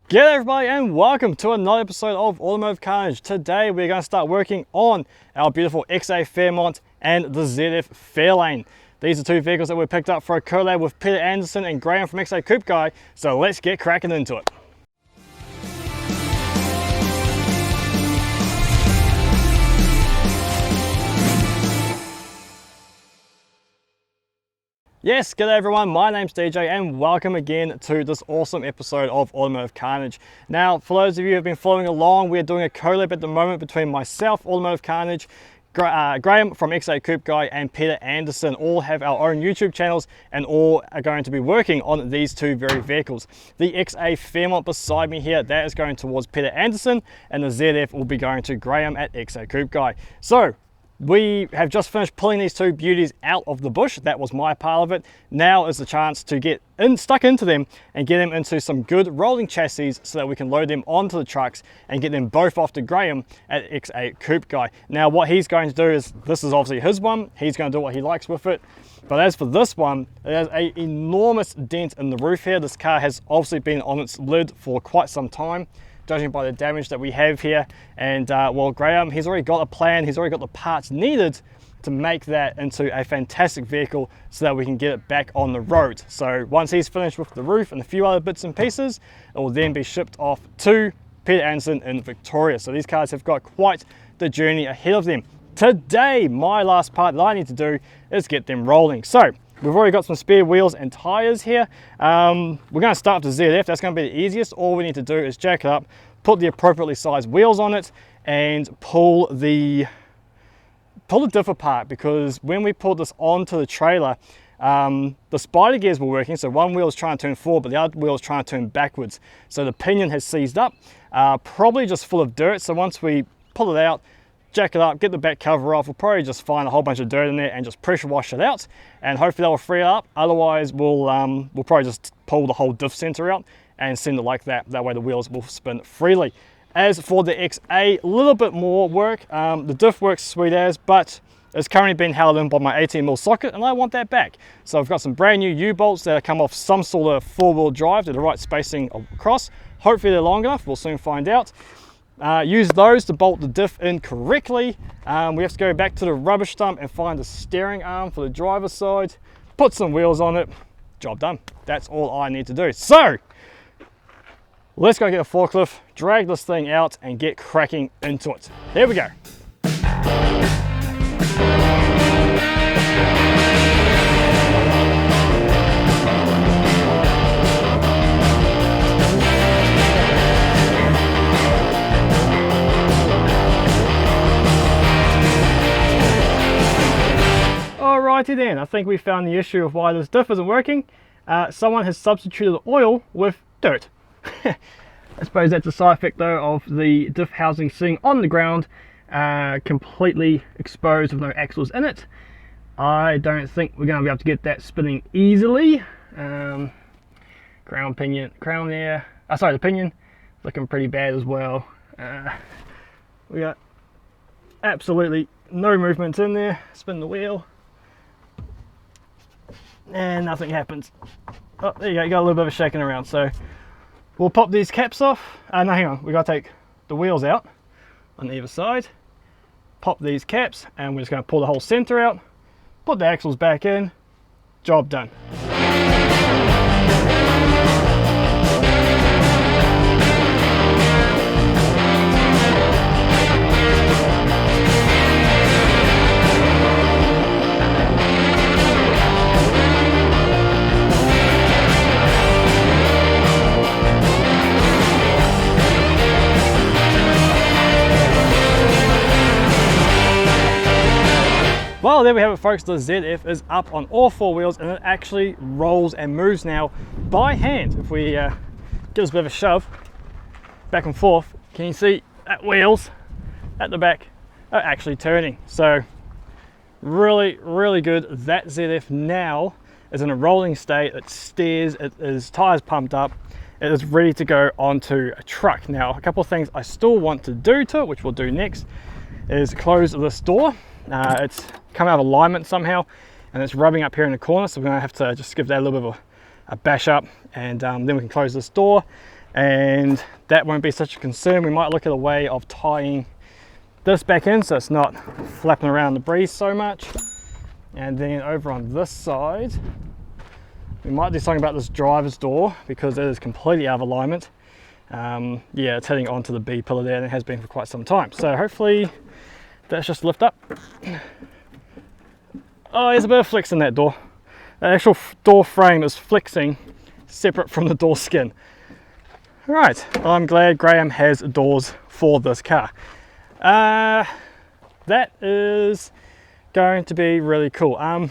G'day everybody and welcome to another episode of Automotive Carnage. Today we're going to start working on our beautiful XA Fairmont and the ZF Fairlane. These are two vehicles that we picked up for a collab with Peter Anderson and Graham from XA Coupe Guy, so let's get cracking into it. Yes, g'day everyone, my name's DJ and welcome again to this awesome episode of Automotive Carnage. Now, for those of you who have been following along, we're doing a collab at the moment between myself, Automotive Carnage, Graham from XA Coupe Guy and Peter Anderson. All have our own YouTube channels and all are going to be working on these two very vehicles. The XA Fairmont beside me here, that is going towards Peter Anderson, and the ZF will be going to Graham at XA Coupe Guy. So, we have just finished pulling these two beauties out of the bush. That was my part of it. Now is the chance to get stuck into them and get them into some good rolling chassis so that we can load them onto the trucks and get them both off to Graham at XA Coupe Guy. Now what he's going to do is, this is obviously his one, he's going to do what he likes with it. But as for this one, it has an enormous dent in the roof here. This car has obviously been on its lid for quite some time, judging by the damage that we have here. And well, Graham, he's already got a plan, he's already got the parts needed to make that into a fantastic vehicle so that we can get it back on the road. So once he's finished with the roof and a few other bits and pieces, it will then be shipped off to Peter Anderson in Victoria. So these cars have got quite the journey ahead of them. Today, my last part that I need to do is get them rolling. So we've already got some spare wheels and tires here. We're going to start with the ZF. That's going to be the easiest. All we need to do is jack it up, put the appropriately sized wheels on it, and pull the diff apart, because when we pulled this onto the trailer, the spider gears were working. So one wheel is trying to turn forward, but the other wheel is trying to turn backwards. So the pinion has seized up, probably just full of dirt. So once we pull it out, jack it up, get the back cover off, we'll probably just find a whole bunch of dirt in there and just pressure wash it out, and hopefully that will free it up. Otherwise we'll probably just pull the whole diff center out and send it like that. That way the wheels will spin freely. As for the XA, a little bit more work. The diff works sweet as, but it's currently been held in by my 18mm socket and I want that back. So I've got some brand new U-bolts that come off some sort of four-wheel drive. They're the right spacing across. Hopefully they're long enough, we'll soon find out. Use those to bolt the diff in correctly. We have to go back to the rubbish dump and find the steering arm for the driver's side, put some wheels on it, job done. That's all I need to do. So let's go get a forklift, drag this thing out and get cracking into it. Here we go. Alrighty then, I think we found the issue of why this diff isn't working. Someone has substituted oil with dirt. I suppose that's a side effect though of the diff housing sitting on the ground, completely exposed with no axles in it. I don't think we're going to be able to get that spinning easily. The pinion looking pretty bad as well. We got absolutely no movement in there. Spin the wheel and nothing happens. Oh, there you go, you got a little bit of a shaking around. So we'll pop these caps off. No, hang on, we got to take the wheels out on either side, pop these caps, and we're just going to pull the whole center out, put the axles back in, job done. Well, there we have it folks, the ZF is up on all four wheels and it actually rolls and moves now by hand. If we give us a bit of a shove back and forth, can you see that wheels at the back are actually turning? So really, really good. That ZF now is in a rolling state, it steers, it is tires pumped up, it is ready to go onto a truck. Now, a couple of things I still want to do to it, which we'll do next, is close this door. It's come out of alignment somehow and it's rubbing up here in the corner, so we're going to have to just give that a little bit of a bash up, and then we can close this door and that won't be such a concern. We might look at a way of tying this back in so it's not flapping around the breeze so much. And then over on this side, we might do something about this driver's door because it is completely out of alignment. Yeah, it's heading onto the B pillar there, and it has been for quite some time. So hopefully that's just lift up. Oh, there's a bit of flex in that door. The actual door frame is flexing separate from the door skin. Right, I'm glad Graham has doors for this car. That is going to be really cool. I'm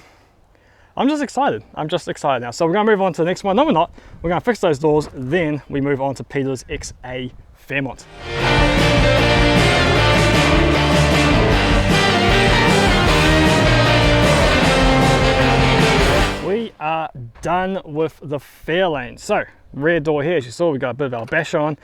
just excited. I'm just excited now. So we're going to move on to the next one. No, we're not. We're going to fix those doors, then we move on to Peter's XA Fairmont. We are done with the Fairlane. So rear door here, as you saw, we got a bit of our bash on.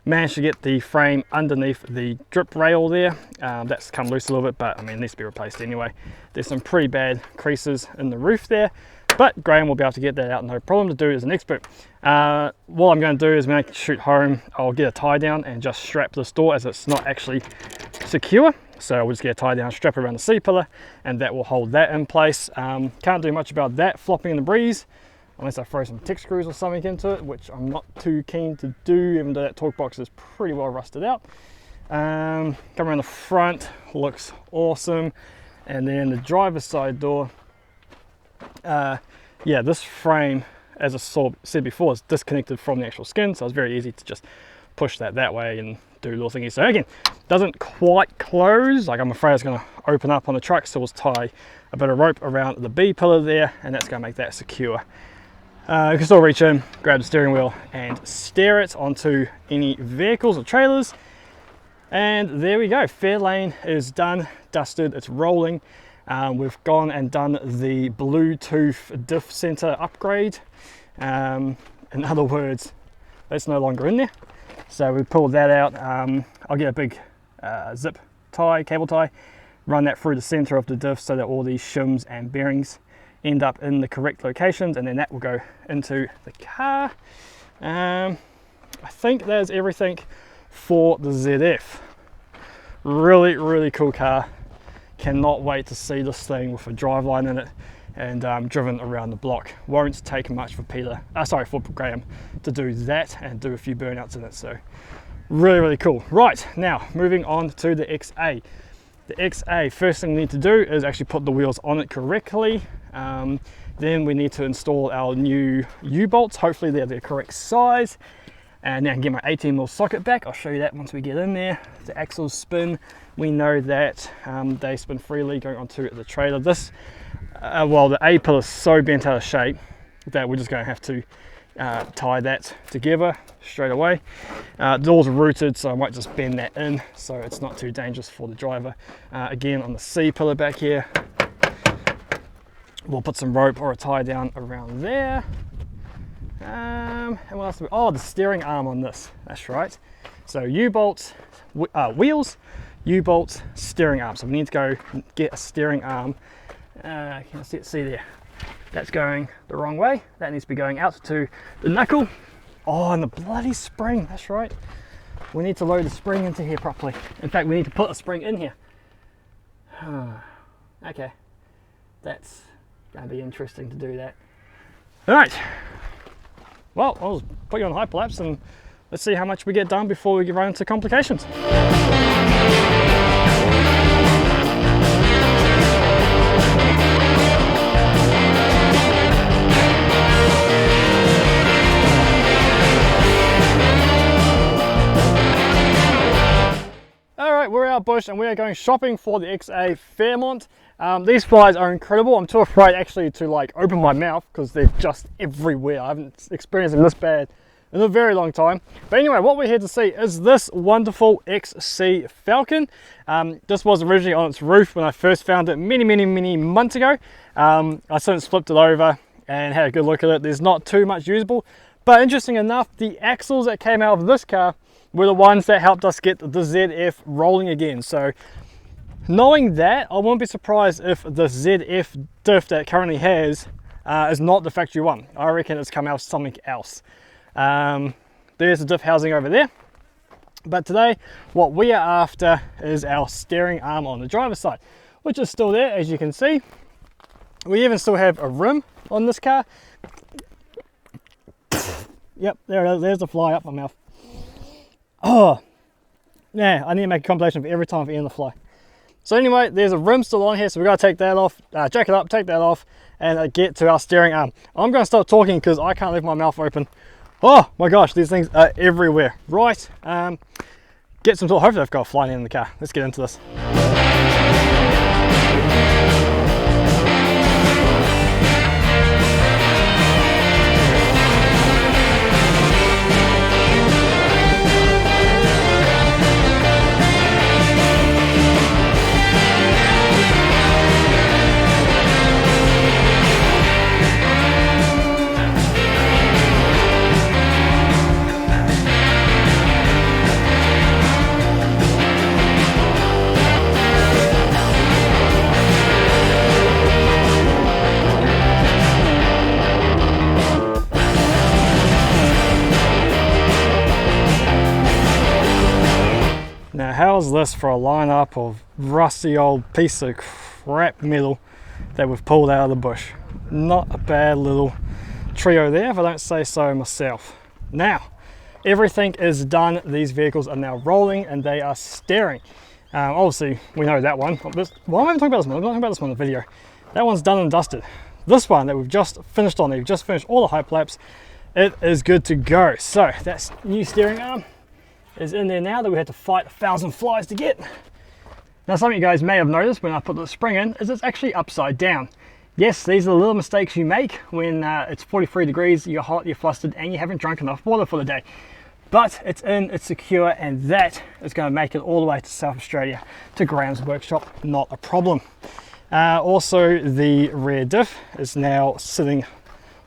Managed to get the frame underneath the drip rail there. That's come loose a little bit, but I mean, it needs to be replaced anyway. There's some pretty bad creases in the roof there, but Graham will be able to get that out, no problem, to do as an expert. What I'm going to do is when I shoot home, I'll get a tie down and just strap this door, as it's not actually secure. So we'll just get a tie down, strap it around the C-pillar, and that will hold that in place. Can't do much about that flopping in the breeze, unless I throw some tick screws or something into it, which I'm not too keen to do, even though that torque box is pretty well rusted out. Come around the front, looks awesome. And then the driver's side door, yeah, this frame, as I said before, is disconnected from the actual skin, so it's very easy to just push that way and do little thingies. So again, doesn't quite close, like I'm afraid it's going to open up on the truck, so we'll tie a bit of rope around the B pillar there, and that's going to make that secure. You can still reach in, grab the steering wheel and steer it onto any vehicles or trailers. And there we go, Fairlane is done, dusted, it's rolling. We've gone and done the Bluetooth diff center upgrade. In other words, that's no longer in there. So we pulled that out. I'll get a big zip tie, cable tie, run that through the center of the diff so that all these shims and bearings end up in the correct locations, and then that will go into the car. I think that's everything for the ZF. Really, really cool car. Cannot wait to see this thing with a driveline in it and driven around the block. Won't take much for for Graham to do that and do a few burnouts in it. So really, really cool. Right, now moving on to the XA. The XA, first thing we need to do is actually put the wheels on it correctly. Then we need to install our new U-bolts. Hopefully they're the correct size. And now I can get my 18mm socket back. I'll show you that once we get in there. The axles spin. We know that they spin freely going onto the trailer. This, well, the A pillar is so bent out of shape that we're just going to have to tie that together straight away. The doors are rooted, so I might just bend that in so it's not too dangerous for the driver. Again, on the C pillar back here, we'll put some rope or a tie down around there. And what else? Oh, the steering arm on this. That's right. So U-bolts, wheels, U-bolts, steering arm. So we need to go get a steering arm. Can you see there? That's going the wrong way. That needs to be going out to the knuckle. Oh, and the bloody spring. That's right. We need to load the spring into here properly. In fact, we need to put a spring in here. Okay. That's going to be interesting to do that. All right. Well, I'll put you on hyperlapse and let's see how much we get done before we run into complications. Alright, we're out bush and we are going shopping for the XA Fairmont. These flies are incredible. I'm too afraid actually to like open my mouth because they're just everywhere. I haven't experienced them this bad in a very long time. But anyway, what we're here to see is this wonderful XC Falcon. This was originally on its roof when I first found it many months ago. I since flipped it over and had a good look at it. There's not too much usable, but interesting enough, the axles that came out of this car were the ones that helped us get the ZF rolling again. So knowing that, I won't be surprised if the ZF diff that it currently has is not the factory one. I reckon it's come out of something else. But there's the diff housing over there. But today, what we are after is our steering arm on the driver's side, which is still there, as you can see. We even still have a rim on this car. Yep, there it is. There's the fly up my mouth. Oh, yeah, I need to make a compilation of every time I've eaten the fly. So anyway, there's a rim still on here, so we've got to take that off, jack it up, take that off, and get to our steering arm. I'm going to stop talking because I can't leave my mouth open. Oh my gosh, these things are everywhere. Right, get some tools. Hopefully I've got a fly in the car. Let's get into this. Now how's this for a lineup of rusty old piece of crap metal that we've pulled out of the bush? Not a bad little trio there, if I don't say so myself. Now, everything is done. These vehicles are now rolling and they are steering. Obviously, we know that one. Why am I even talking about this one? I'm not talking about this one in the video. That one's done and dusted. This one that we've just finished on, we've just finished all the hype laps, it is good to go. So that's new steering arm is in there now that we had to fight 1,000 flies to get. Now something you guys may have noticed when I put the spring in is it's actually upside down. Yes, these are the little mistakes you make when it's 43 degrees, you're hot, you're flustered, and you haven't drunk enough water for the day. But it's in, it's secure, and that is going to make it all the way to South Australia to Graham's workshop, not a problem. Also, the rear diff is now sitting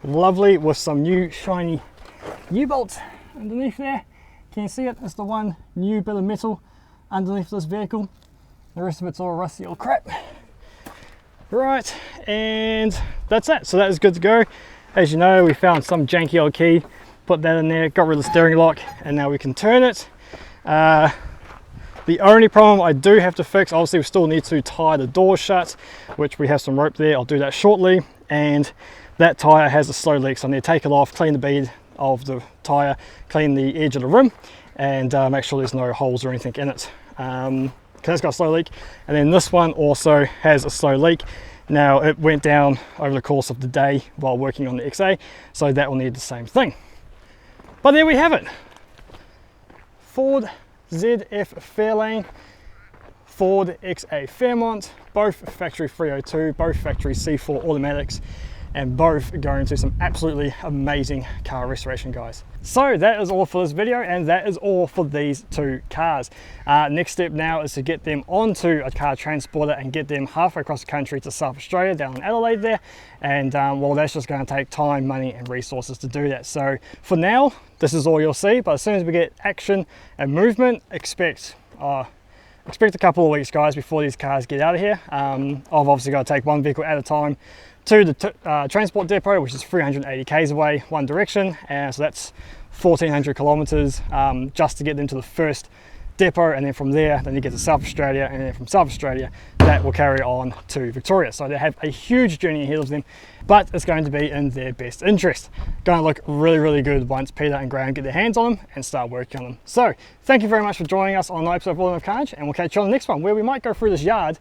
lovely with some new shiny U-bolts underneath there. Can you see it? It's the one new bit of metal underneath this vehicle. The rest of it's all rusty old crap. Right, and that's it. So that is good to go. As you know, we found some janky old key, put that in there, got rid of the steering lock, and now we can turn it. The only problem I do have to fix, obviously we still need to tie the door shut, which we have some rope there. I'll do that shortly. And that tyre has a slow leak, so I need to take it off, clean the bead of the tyre, clean the edge of the rim, and make sure there's no holes or anything in it, because it's got a slow leak. And then this one also has a slow leak. Now it went down over the course of the day while working on the XA, so that will need the same thing. But there we have it. Ford ZF Fairlane, Ford XA Fairmont, both factory 302, both factory C4 automatics, and both going to some absolutely amazing car restoration guys. So that is all for this video, and that is all for these two cars. Next step now is to get them onto a car transporter and get them halfway across the country to South Australia, down in Adelaide there. And well, that's just going to take time, money and resources to do that. So for now, this is all you'll see, but as soon as we get action and movement, expect a couple of weeks, guys, before these cars get out of here. I've obviously got to take one vehicle at a time to the transport depot, which is 380 k's away one direction, and so that's 1,400 kilometers just to get them to the first depot, and then from there then you get to South Australia, and then from South Australia that will carry on to Victoria. So they have a huge journey ahead of them, but it's going to be in their best interest. Going to look really, really good once Peter and Graham get their hands on them and start working on them. So thank you very much for joining us on another episode of Automotive Carnage, and we'll catch you on the next one, where we might go through this yard.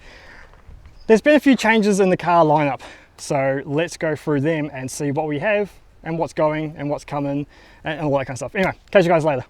There's been a few changes in the car lineup, so let's go through them and see what we have and what's going and what's coming and all that kind of stuff. Anyway, catch you guys later.